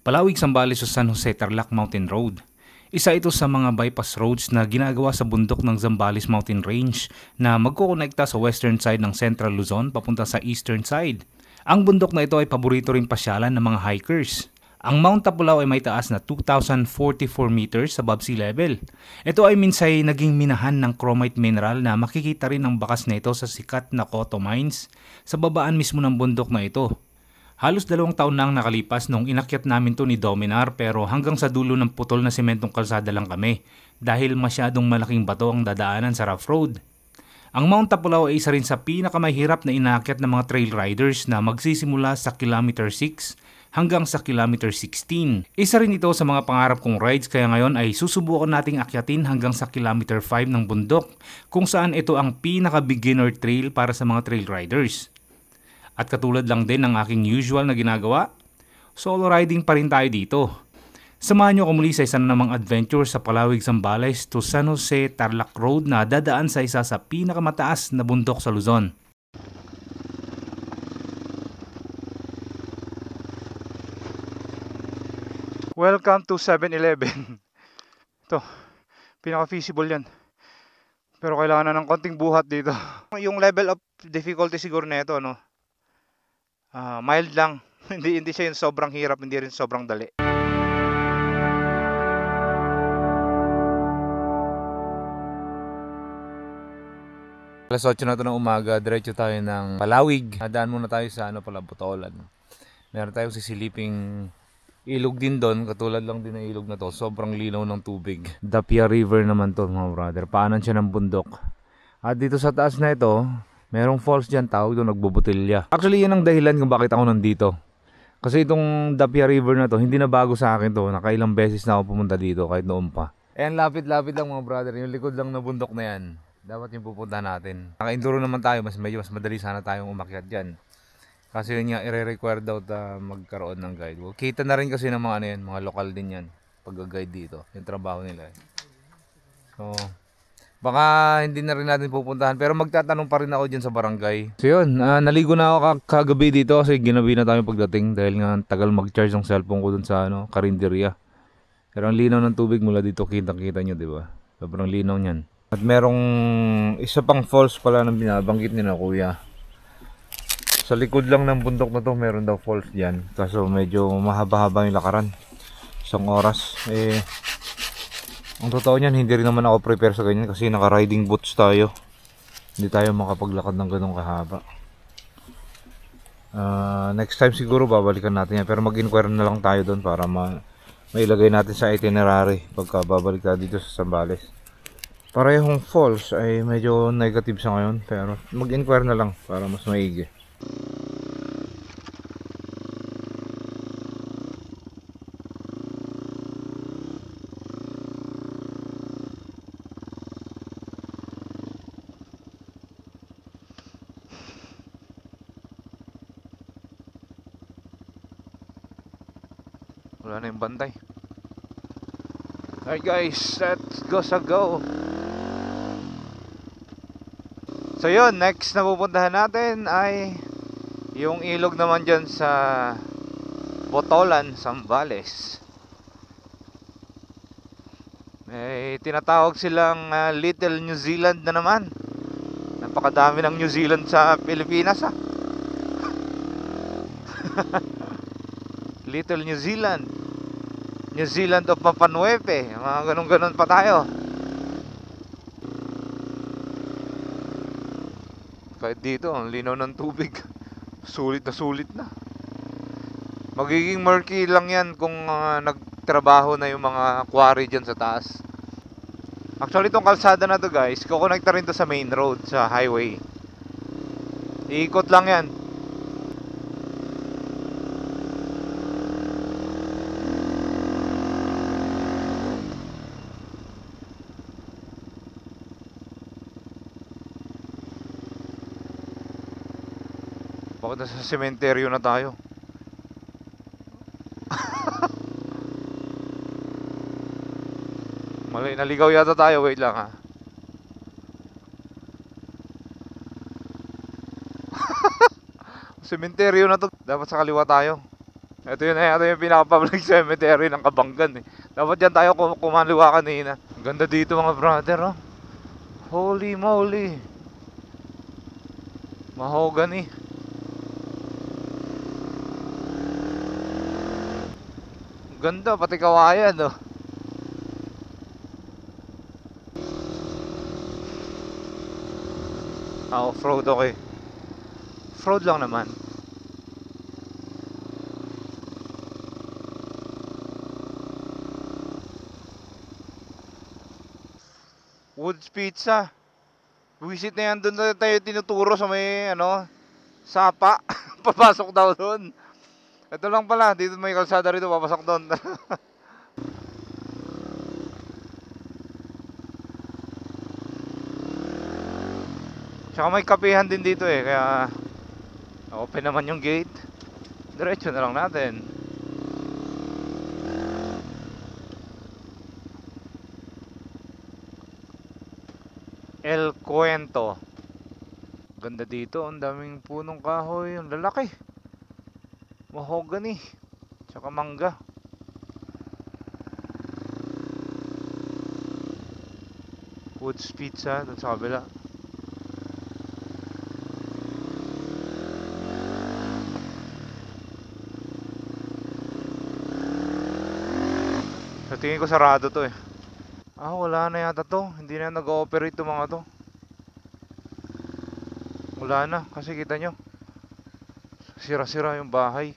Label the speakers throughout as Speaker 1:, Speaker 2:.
Speaker 1: Palawig Zambales sa San Jose Tarlac Mountain Road. Isa ito sa mga bypass roads na ginagawa sa bundok ng Zambales Mountain Range na magkukonekta sa western side ng Central Luzon papunta sa eastern side. Ang bundok na ito ay paborito ring pasyalan ng mga hikers. Ang Mount Tapulaw ay may taas na 2,044 meters above sea level. Ito ay minsay naging minahan ng chromite mineral na makikita rin ang bakas na ito sa sikat na Coto Mines sa babaan mismo ng bundok na ito. Halos 2 taon na ang nakalipas nung inakyat namin to ni Dominar pero hanggang sa dulo ng putol na sementong kalsada lang kami dahil masyadong malaking bato ang dadaanan sa rough road. Ang Mount Tapulaw ay isa rin sa pinakamahirap na inaakyat ng mga trail riders na magsisimula sa kilometer 6 hanggang sa kilometer 16. Isa rin ito sa mga pangarap kong rides kaya ngayon ay susubukan nating akyatin hanggang sa kilometer 5 ng bundok kung saan ito ang pinaka-beginner trail para sa mga trail riders. At katulad lang din ng aking usual na ginagawa, solo riding pa rin tayo dito. Samahan nyo ko muli sa isa na namang adventure sa Palawig Zambales to San Jose Tarlac Road na dadaan sa isa sa pinakamataas na bundok sa Luzon. Welcome to 7-Eleven. Ito, pinaka-feasible yan. Pero kailangan na ng konting buhat dito. Yung level of difficulty siguro na ito, no? Mild lang. hindi siya yung sobrang hirap, hindi rin sobrang dali. Alas 8 na ito ng umaga, diretso tayo ng Palawig. Daan muna tayo sa Botolan. Meron tayong sisiliping ilog din doon, katulad lang din ng ilog na to. Sobrang linaw ng tubig. Dapia River naman to mga brother. Paanan siya ng bundok. At dito sa taas na ito, merong falls dyan, tawag doon, nagbubutilya. Actually, yan ang dahilan kung bakit ako nandito. Kasi itong Dapia River na to, hindi na bago sa akin to. Nakailang beses na ako pumunta dito, kahit noon pa. Ayan, lapit-lapit lang mga brother. Yung likod lang na bundok na yan. Dapat yung pupunta natin. Naka-enduro naman tayo, mas madali sana tayong umakyat dyan. Kasi yun nga, i-require daw magkaroon ng guide. Well, kita na rin kasi ng mga mga lokal din yan. Pag-guide dito, yung trabaho nila. So, baka hindi na rin natin pupuntahan pero magtatanong pa rin ako dyan sa barangay. So yun, naligo na ako kagabi dito kasi ginabi na tayo pagdating dahil nga tagal mag-charge ng cellphone ko dun sa karinderya. Pero ang linaw ng tubig mula dito, kita-kita nyo, di ba? Sobrang linaw niyan. At merong isa pang falls pala na binabanggit ni na kuya. Sa likod lang ng bundok na to, meron daw falls dyan. Kaso medyo mahaba-haba yung lakaran. Isang oras. Ang totoo niyan, hindi rin naman ako prepare sa ganyan kasi naka-riding boots tayo. Hindi tayo makapaglakad ng ganong kahaba. Next time siguro babalikan natin yan. Pero mag-inquire na lang tayo doon para mailagay natin sa itinerary pagka babalik tayo dito sa Zambales. Parehong falls ay medyo negative sa ngayon. Pero mag-inquire na lang para mas maigi. Wala na yung bantay. Alright guys, let's go. So yun, next na pupuntahan natin ay yung ilog naman dyan sa Botolan, Zambales. May tinatawag silang Little New Zealand na naman. Napakadami ng New Zealand sa Pilipinas Little New Zealand, New Zealand of Mapanuepe, mga ganun pa tayo. Kahit dito, ang linaw ng tubig. Sulit na. Magiging murky lang yan kung nagtrabaho na yung mga quarry dyan sa taas. Actually, itong kalsada na to guys, kukonekta rin to sa main road, sa highway. Iikot lang yan. Bakit nasa sementeryo na tayo? Mali, naligaw yata tayo. Wait lang Sementeryo na to. Dapat sa kaliwa tayo. Ito yung pinaka-public cemetery ng Kabanggan eh. Dapat dyan tayo kumaliwa kanina. Ang ganda dito mga brother, oh. Holy moly. Mahogany. Ang ganda, pati kawayan, oh. Off-road, okay. Off-road lang naman. Woods Pizza. Visit na yan, doon na tayo tinuturo sa may Sapa. Papasok daw doon. Ito lang pala, dito may kalsada rito, papasok doon. Tsaka may kapihan din dito eh, kaya open naman yung gate. Diretso na lang natin. El Cuento. Ganda dito, ang daming punong kahoy, ang lalaki. Mahogany, tsaka mangga. Woods Pizza, doon sa kabila. Sa tingin ko sarado to eh. Wala na yata to. Hindi na nag-ooperate to mga to. Wala na, kasi kita nyo, sira-sira yung bahay.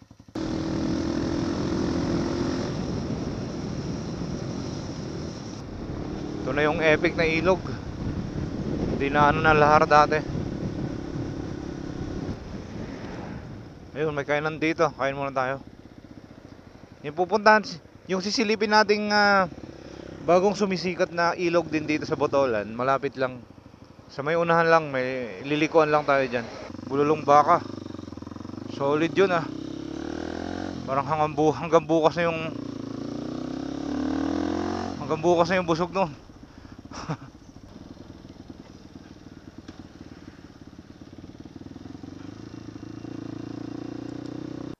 Speaker 1: Ito na yung epic na ilog. Hindi na na lahar dati. Ayun, may kainan dito. Kain muna tayo. Yung pupuntahan, yung sisilipin nating bagong sumisikat na ilog din dito sa Botolan. Malapit lang. Sa may unahan lang, may lilikuan lang tayo dyan. Bululong Baka. Solid yun ah. Parang hanggang bukas na yung busog nun.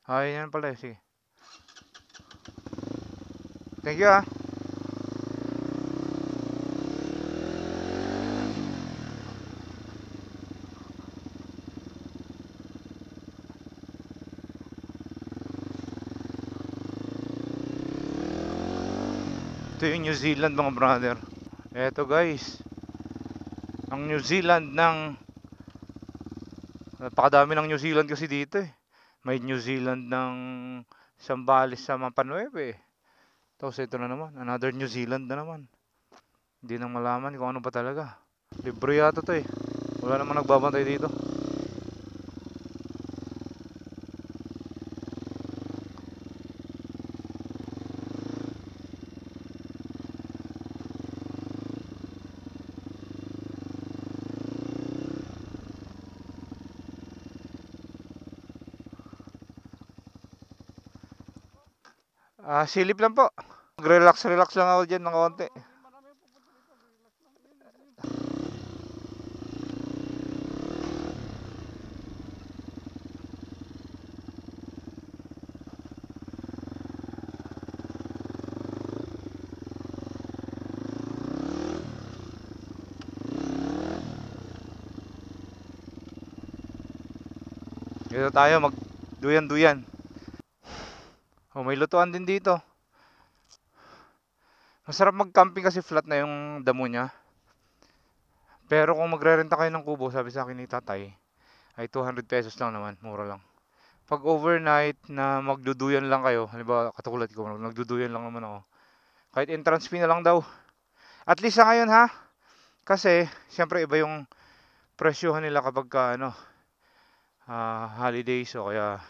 Speaker 1: Ay, yan pala eh. Sige. Thank you ah. Ito yung New Zealand mga brother. Eto guys, ang New Zealand napakadami ng New Zealand kasi dito eh. May New Zealand ng Zambales sa Mapanueve eh. Tapos ito na naman, another New Zealand na naman. Hindi nang malaman kung ano pa talaga. Libre yata to eh. Wala namang nagbabantay dito. Silip lang po. Relax lang ako dyan ng konti. Dito tayo magduyan-duyan. May lutuan din dito. Masarap mag-camping kasi flat na yung damo niya. Pero kung magre-renta kayo ng kubo, sabi sa akin ni tatay, ay 200 pesos lang naman, mura lang. Pag overnight na magduduyan lang kayo, halimbawa katulad ko, nagduduyan lang naman ako, kahit entrance fee na lang daw. At least sa ngayon ha, kasi siyempre iba yung presyohan nila kapag holidays o kaya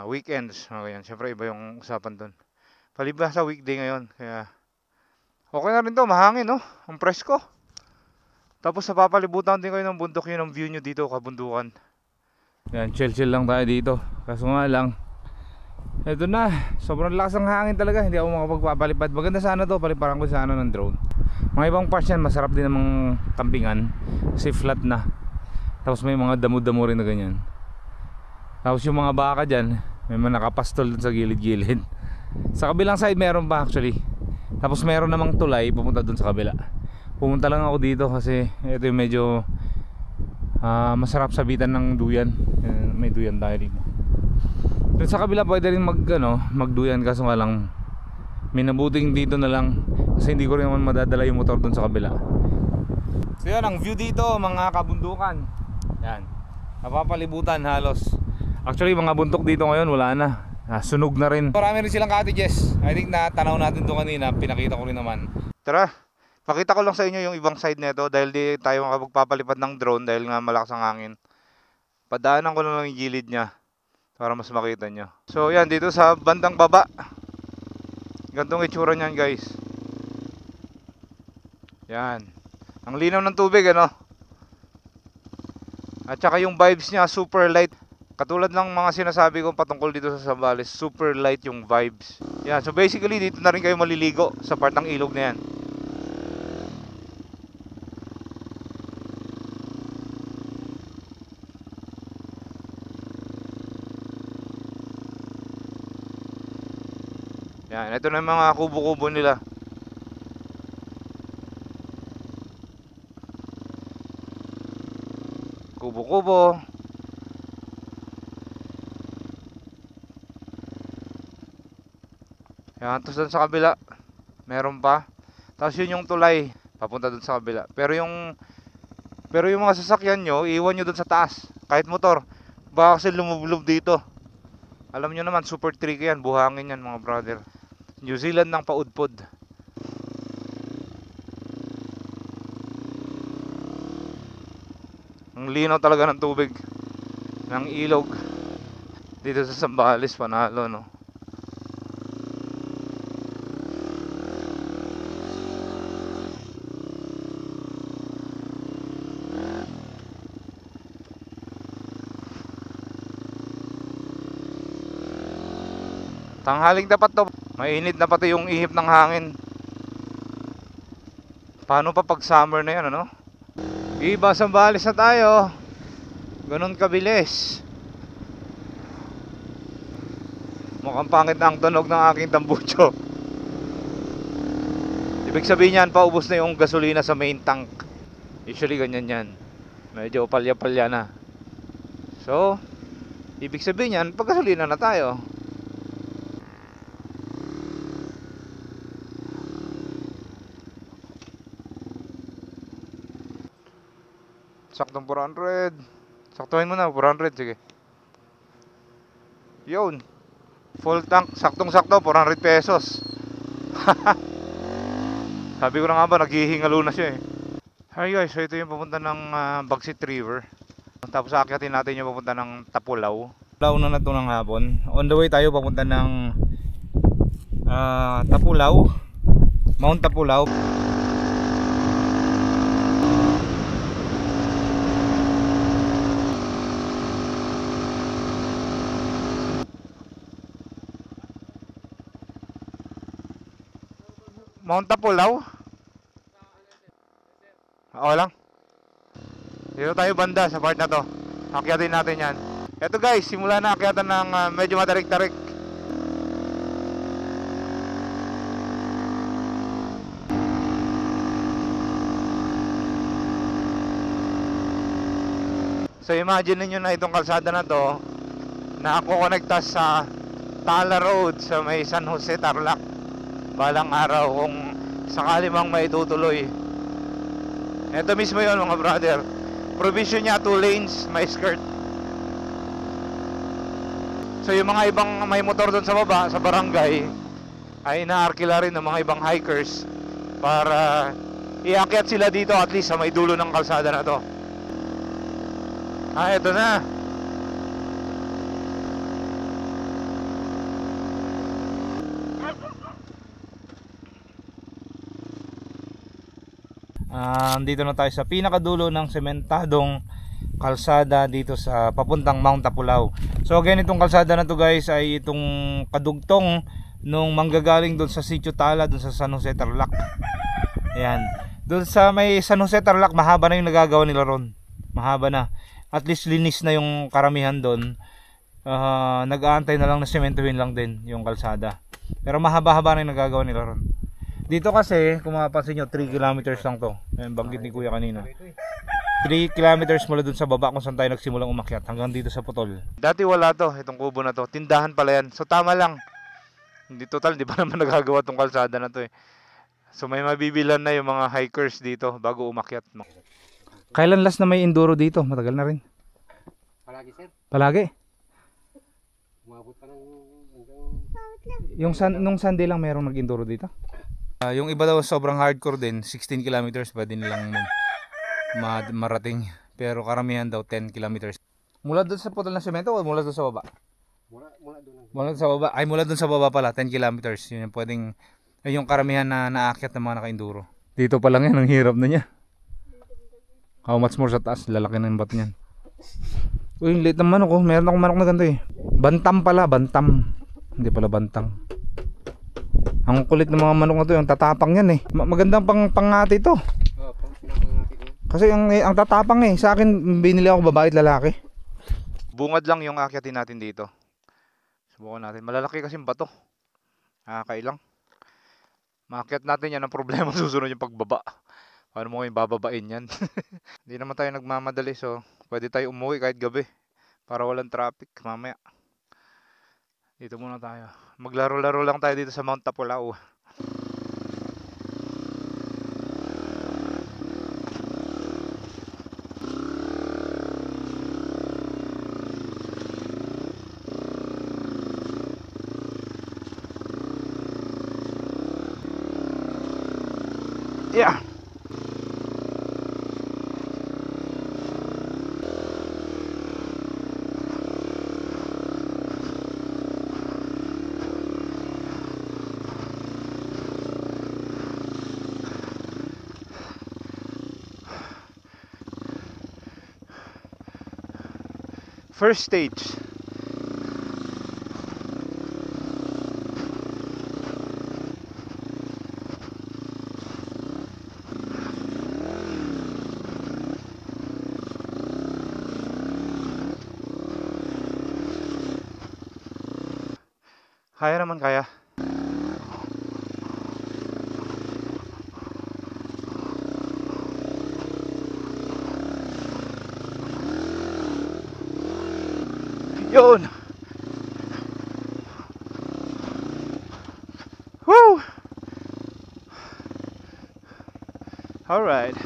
Speaker 1: weekends, ganyan. Siyempre iba yung usapan doon. Palibhasa sa weekday ngayon, kaya okay na rin to, mahangin no, ang presko. Tapos napapalibutan din kayo ng bundok, yun ang view nyo dito, kabundukan. Yan, chill lang tayo dito. Kaso nga lang, eto na, sobrang lakas ng hangin talaga, hindi ako makapagpapalipad. Maganda sana to, paliparan ko sana ng drone. Mga ibang parts yan, masarap din namang kampingan kasi flat na. Tapos may mga damo-damo rin na ganyan. Tapos yung mga baka dyan, May mga nakapastol dun sa gilid-gilid. Sa kabilang side meron pa actually. Tapos meron namang tulay pumunta dun sa kabila. Pumunta lang ako dito kasi ito yung medyo masarap sabitan ng duyan. May duyan tayo dito. Dun sa kabila pwede rin magduyan, kaso nga lang minabuting dito na lang kasi hindi ko rin naman madadala yung motor dun sa kabila. So yan ang view dito, mga kabundukan. Yan, napapalibutan halos. Actually mga bundok dito ngayon wala na, sunog na rin. Marami rin silang cottages. I think natanaw natin doon kanina, pinakita ko rin naman. Tara, pakita ko lang sa inyo yung ibang side nito dahil di tayo makapagpapalipad ng drone dahil nga malakas ang hangin. Padaanan ko lang yung gilid niya para mas makita nyo. So yan, dito sa bandang baba, gantong itsura niyan guys. Yan, ang linaw ng tubig at saka yung vibes niya super light. Katulad ng mga sinasabi ko patungkol dito sa Zambales, super light yung vibes. Yan, so basically dito na rin kayo maliligo sa part ng ilog na yan. Yan, ito na yung mga kubo-kubo nila. Kubo-kubo. Yan, tapos doon sa kabila meron pa. Tapos yun yung tulay papunta doon sa kabila. Pero yung mga sasakyan nyo, iwan nyo doon sa taas. Kahit motor, baka kasi lumublob dito. Alam nyo naman, super tricky yan. Buhangin yan mga brother. New Zealand ng paudpod. Ang linaw talaga ng tubig ng ilog dito sa Zambales, panalo no. Tanghaling tapat to, mainit na pati yung ihip ng hangin. Paano pa pag summer na yan Iba, Zambales na tayo. Ganun kabilis. Mukhang pangit na ang tunog ng aking tambucho. Ibig sabihin yan, paubos na yung gasolina sa main tank. Usually ganyan yan, medyo palya-palya na. So ibig sabihin yan, pag gasolina na tayo. Saktong 400. Saktuhin mo na, 400, sige. Yun. Full tank, saktong-sakto, 400 pesos. Sabi ko na nga ba, naghihingalo na siya Hi guys, so ito yung papunta ng Bagsit River. Tapos aakyatin natin yung papunta ng Tapulaw. Tapulaw na ito ng hapon. On the way tayo papunta ng Tapulaw, Mount Tapulaw. Mount Tapulaw? Oo lang. Dito tayo banda sa part na to. Akyatin natin yan. Eto guys, simula na akyatan ng medyo matarik-tarik. So imagine niyo na itong kalsada na to na ako konekta sa Tala Road sa may San Jose, Tarlac. Balang araw kung sakali mang maitutuloy. Ito mismo yun mga brother. Provision niya 2 lanes, may skirt. So yung mga ibang may motor doon sa baba, sa barangay, ay inaarkila rin ng mga ibang hikers para iakyat sila dito at least sa may dulo ng kalsada na to. Ito na. Dito na tayo sa pinakadulo ng sementadong kalsada dito sa papuntang Mount Tapulaw. So again, itong kalsada na to guys ay itong kadugtong nung manggagaling doon sa Sitio Tala, doon sa San Jose, Tarlac. Ayan, doon sa may San Jose, Tarlac, mahaba na yung nagagawa nila ron. Mahaba na, at least linis na yung karamihan doon. nag-aantay na lang na sementohin lang din yung kalsada. Pero mahaba-haba na yung nagagawa nila ron. Dito kasi, kung mapapansin nyo, 3 kilometers lang to. Ayun, banggit ni Kuya kanina. 3 kilometers mula dun sa baba kung saan tayo nagsimulang umakyat hanggang dito sa Putol. Dati wala to, itong kubo na to. Tindahan pala yan. So tama lang. Hindi total, di pa naman nagagawa tong kalsada na to eh. So may mabibilan na yung mga hikers dito bago umakyat. Kailan last na may enduro dito? Matagal na rin.
Speaker 2: Palagi, sir.
Speaker 1: Palagi?
Speaker 2: Umabot pa ng
Speaker 1: Yung nung Sunday lang mayroong nag-enduro dito? Yung iba daw sobrang hardcore din, 16 kilometers pa din lang marating. Pero karamihan daw 10 kilometers. Mula doon sa putol ng semento o mula doon sa baba?
Speaker 2: mula doon.
Speaker 1: Mula doon sa baba. Ay, mula doon sa baba pala, 10 kilometers. Yun yung pwedeng, yung karamihan na naakyat ng mga naka-enduro. Dito pa lang yan, ang hirap na niya. How much more sa taas, lalaki na yung bato niyan. Uy, yung liit ng manok oh. Meron akong manok na ganito eh. Bantam pala, bantam. Hindi pala bantang. Ang kulit ng mga manok na to, yung tatapang yan eh. Magandang pangati to. Kasi ang tatapang eh. Sa akin, binili ako babae at lalaki. Bungad lang yung akyatin natin dito. Subukan natin. Malalaki kasi bato. Nakakailang. Maakyat natin yan. Ang problema susunod yung pagbaba. Paano mo yung bababain yan? Hindi naman tayo nagmamadali. So, pwede tayo umuwi kahit gabi. Para walang traffic mamaya. Dito muna tayo. Maglaro-laro lang tayo dito sa Mount Tapulao. Yeah. First stage. Kaya naman, kaya. Yun. Woo. All right.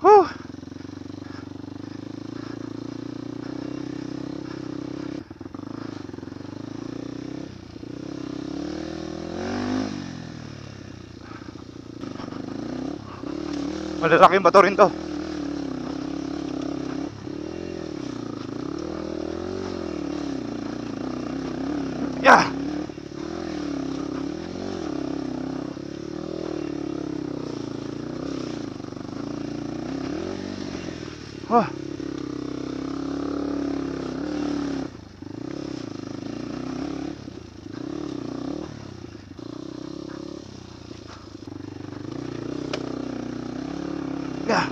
Speaker 1: Woo. Malalaking bato rin to. Yeah. Oh. Yeah.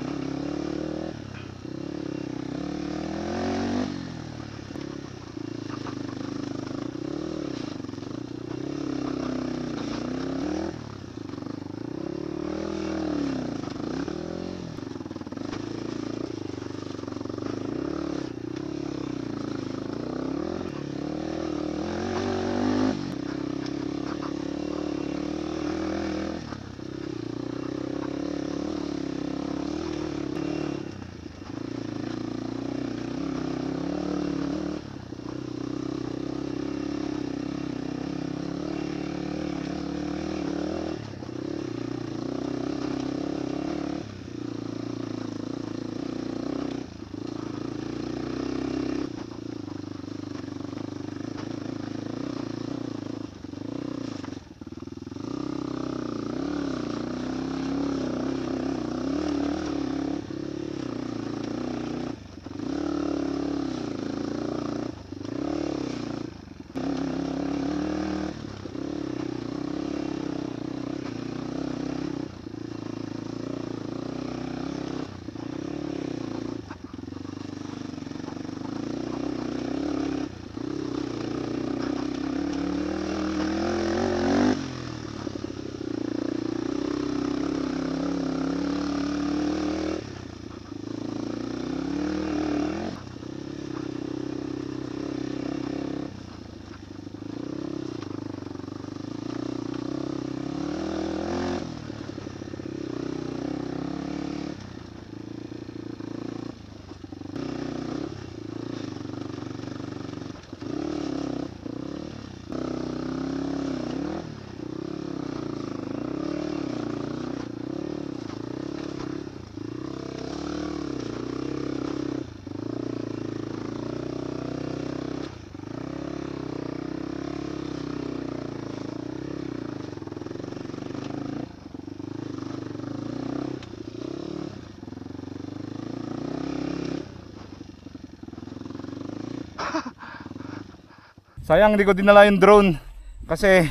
Speaker 1: Sayang hindi ko dinala yung drone. Kasi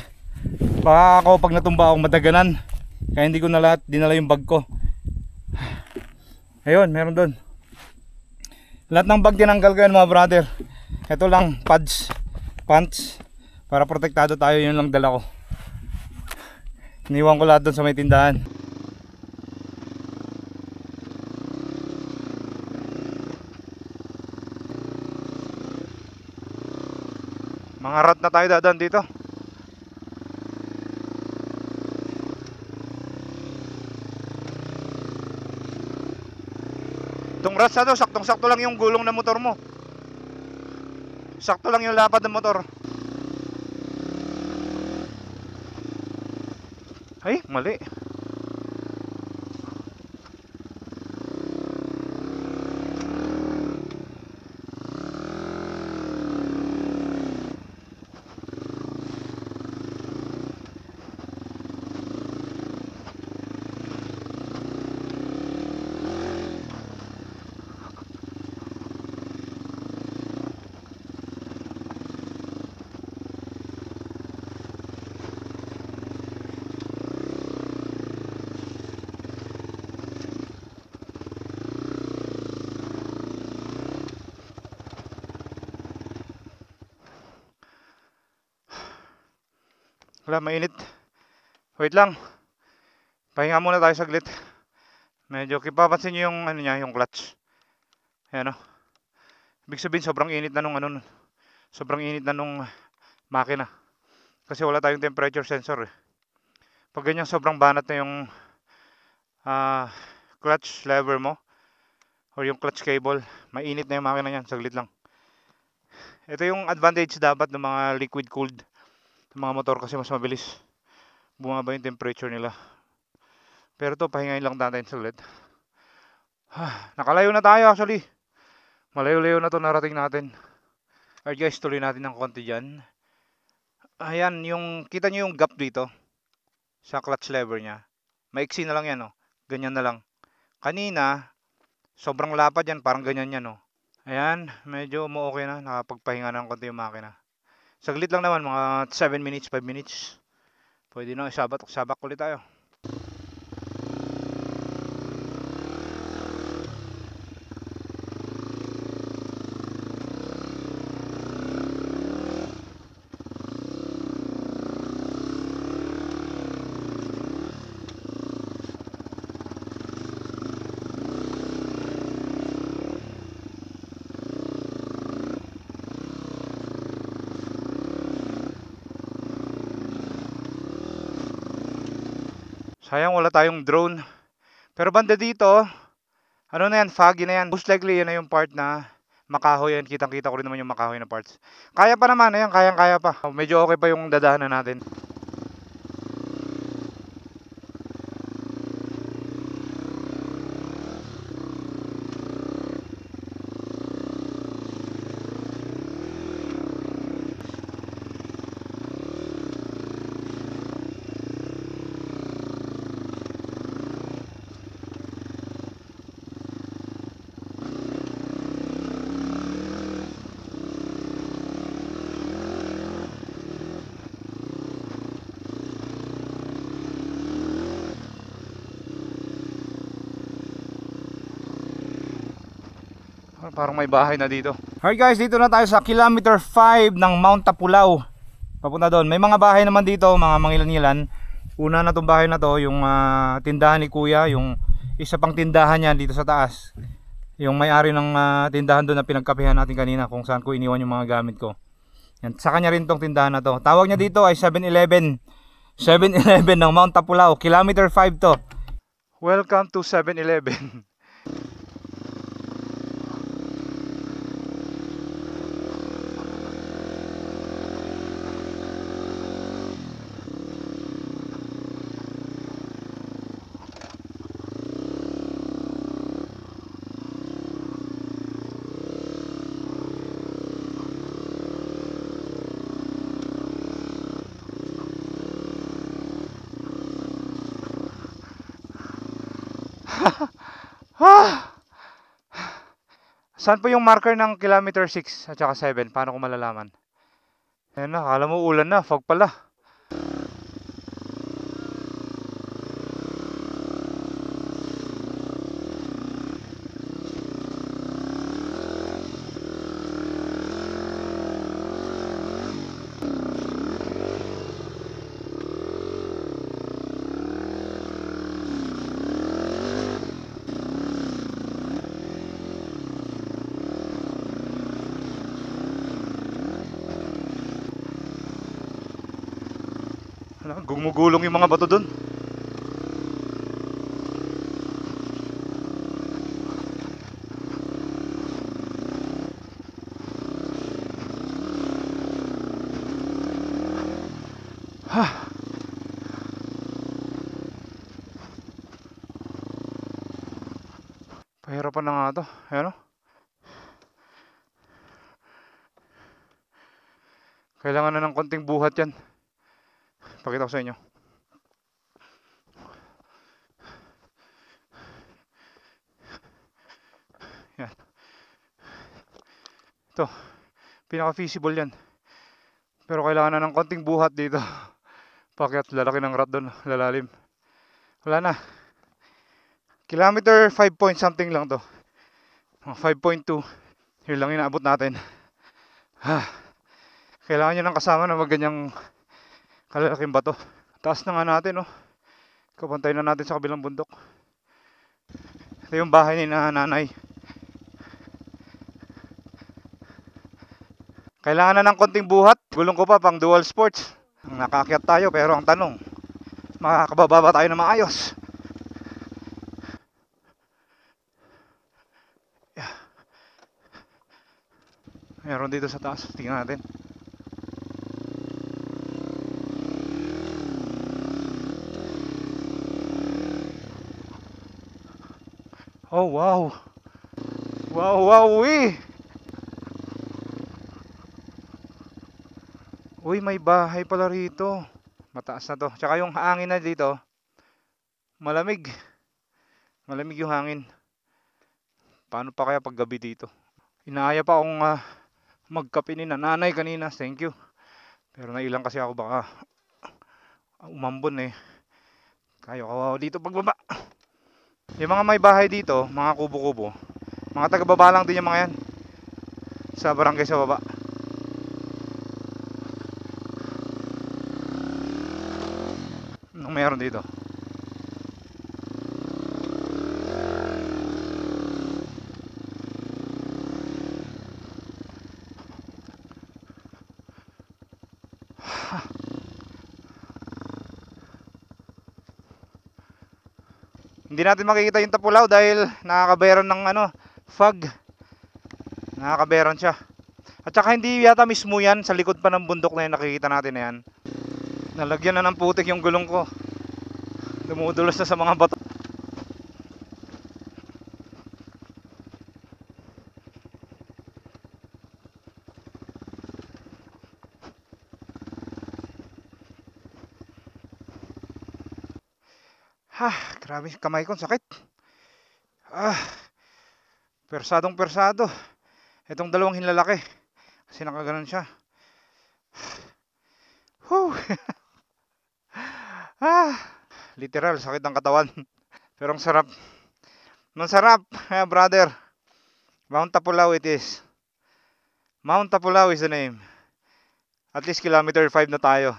Speaker 1: baka ako pag natumba ako madaganan. Kaya hindi ko na lahat dinala yung bag ko. Ayun, meron doon. Lahat ng bag tinanggal ko yan mga brother. Ito lang, pads, pants. Para protektado tayo, yun lang dala ko. Iniwan ko lahat doon sa may tindahan. Mga rat na tayo dadaan dito. Itong rats na to, saktong-sakto lang yung gulong ng motor mo. Sakto lang yung lapad ng motor. Ay, mali. Wala, mainit. Wait lang. Pahinga muna tayo saglit. Medyo kipapansin nyo yung ano niya, yung clutch. Ayan o. Ibig sabihin sobrang init na nung ano, sobrang init na nung makina. Kasi wala tayong temperature sensor eh. Pag ganyan sobrang banat na yung clutch lever mo or yung clutch cable, mainit na yung makina niyan, saglit lang. Ito yung advantage dapat ng mga liquid cooled mga motor kasi mas mabilis bumaba yung temperature nila. Pero to, pahingayin lang natin saglit. Nakalayo na tayo actually. Malayo-layo na to narating natin. Alright guys, tuloy natin ng konti dyan. Ayan, yung, kita nyo yung gap dito sa clutch lever nya. Maiksi na lang yan, oh. Ganyan na lang. Kanina, sobrang lapad yan, parang ganyan yan, oh. Ayan, medyo okay na. Nakapagpahinga ng konti yung makina. Saglit lang naman, mga 7 minutes, 5 minutes. Pwede na, sabak ulit tayo. Sayang wala tayong drone. Pero banda dito, ano na yan, foggy na yan. Most likely yan na yung part na makahoy yan. Kitang-kita ko rin naman yung makahoy na parts. Kaya pa naman, ayan, kayang-kaya pa. Medyo okay pa yung dadaanan natin. Parang may bahay na dito. Alright guys, dito na tayo sa kilometer 5 ng Mount Tapulaw. Papunta doon. May mga bahay naman dito, mga mangilan-ngilan. Una na itong bahay na to, yung tindahan ni Kuya, yung isa pang tindahan niya dito sa taas. Yung may-ari ng tindahan doon na pinagkapihan natin kanina, kung saan ko iniwan yung mga gamit ko. Yan, sa kanya rin tong tindahan na to. Tawag niya dito ay 7-Eleven. 7-Eleven ng Mount Tapulaw. Kilometer 5 to. Welcome to 7-Eleven. Saan po yung marker ng kilometer 6 at saka 7? Paano ko malalaman? Ayan na, akala mo ulan na, fog pala. Gumugulong yung mga bato dun. Ha. Pahirapan na nga to. Ayan o. Kailangan na ng konting buhat yan. Pakita ko sa inyo. Yan. Ito. Pinaka-feasible yan. Pero kailangan na ng konting buhat dito. Pakyat, lalaki ng rat doon. Lalalim. Wala na. Kilometer 5 point something lang to. 5.2. Yun lang inaabot natin. Kailangan nyo ng kasama na maganyang kalalaking bato. Taas na nga natin, oh. Kapantay na natin sa kabilang bundok. Ito yung bahay ni nanay. Kailangan na ng konting buhat. Gulong ko pa pang dual sports. Nakaakyat tayo pero ang tanong, makakababa ba tayo na maayos? Yeah. Meron dito sa taas. Tingnan natin. Oh wow. Wow, uy, may bahay pala rito. Mataas na to. Tsaka yung hangin na dito, malamig. Malamig yung hangin. Paano pa kaya pag gabi dito? Inaaya pa akong magkape ni nanay kanina. Thank you. Pero nailang kasi ako, baka umambon eh. Kayo kawawa dito pagbaba. Yung mga may bahay dito, mga kubo-kubo, mga taga-baba lang din yung mga yan. Sa barangay sa baba. Anong meron dito? Hindi natin makikita yung Tapulaw dahil nakakabayaran ng fog. Nakakabayaran siya. At saka hindi yata mismo yan, sa likod pa ng bundok na yan nakikita natin na yan. Nalagyan na ng putik yung gulong ko. Dumudulas na sa mga bato. Grabe, kamay ko sakit. Persadong persado. Itong dalawang hinlalaki. Kasi nakaganon siya. Literal, sakit ng katawan. Pero ang sarap. Ang sarap, brother. Mount Tapulaw it is. Mount Tapulaw is the name. At least kilometer 5 na tayo.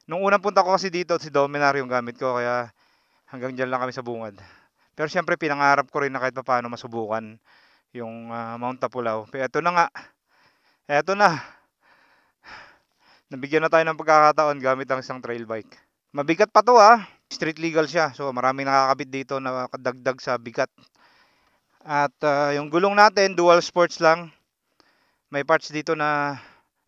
Speaker 1: Nung unang punta ko kasi dito, si Dominar yung gamit ko. Kaya hanggang dyan lang kami sa bungad. Pero syempre pinangarap ko rin na kahit paano masubukan yung Mount Tapulaw. Pero eto na nga. Eto na. Nabigyan na tayo ng pagkakataon gamit ang isang trail bike. Mabigat pa to Street legal siya. So maraming nakakabit dito na kadagdag sa bigat. At yung gulong natin, dual sports lang. May parts dito na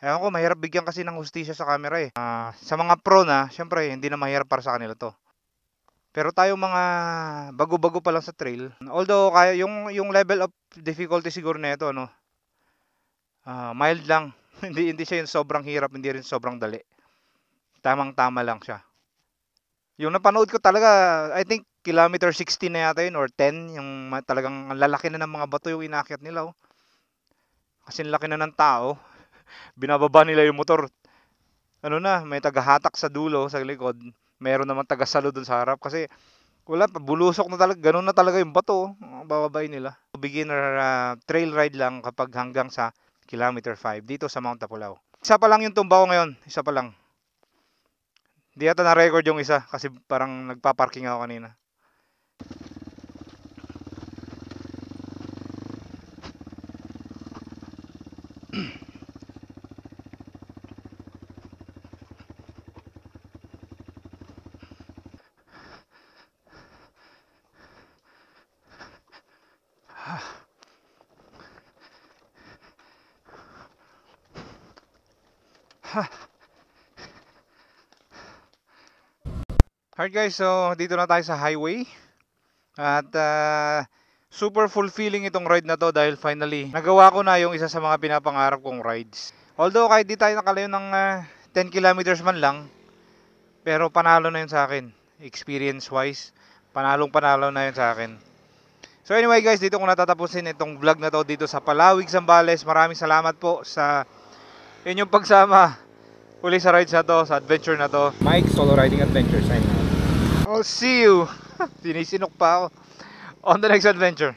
Speaker 1: ewan ko, mahirap bigyan kasi ng hustisya sa camera eh. Sa mga pro na, syempre hindi na mahirap para sa kanila to. Pero tayo mga bago-bago pa lang sa trail, although kaya yung level of difficulty siguro nito mild lang. hindi siya yung sobrang hirap, hindi rin sobrang dali. Tamang-tama lang siya. Yung napanood ko talaga, I think kilometer 60 na yata yun or 10, yung talagang lalaki na ng mga bato yung inakyat nila. Kasi laki na ng tao. Binababa nila yung motor. ano na, may tagahatak sa dulo, sa likod. Meron naman tagasalo dun sa harap kasi wala pa, bulusok na talaga, ganun na talaga yung bato, bababay nila. Beginner trail ride lang kapag hanggang sa kilometer 5 dito sa Mount Tapulaw. Isa pa lang yung tumbaw ngayon, isa pa lang. Di yata na-record yung isa kasi parang nagpa-parking ako kanina. Alright guys, so dito na tayo sa highway. At super fulfilling itong ride na to dahil finally nagawa ko na yung isa sa mga pinapangarap kong rides. Although kahit di tayo nakalayo ng 10 kilometers man lang, pero panalo na yun sa akin. Experience wise, panalo na yun sa akin. So anyway guys, dito ko natatapusin itong vlog na to dito sa Palawig, Zambales. Maraming salamat po sa inyong pagsama uli sa rides na to, sa adventure na to. Mike, Solo Riding Adventure, sign out. I'll see you. Sinisinok pa ako on the next adventure.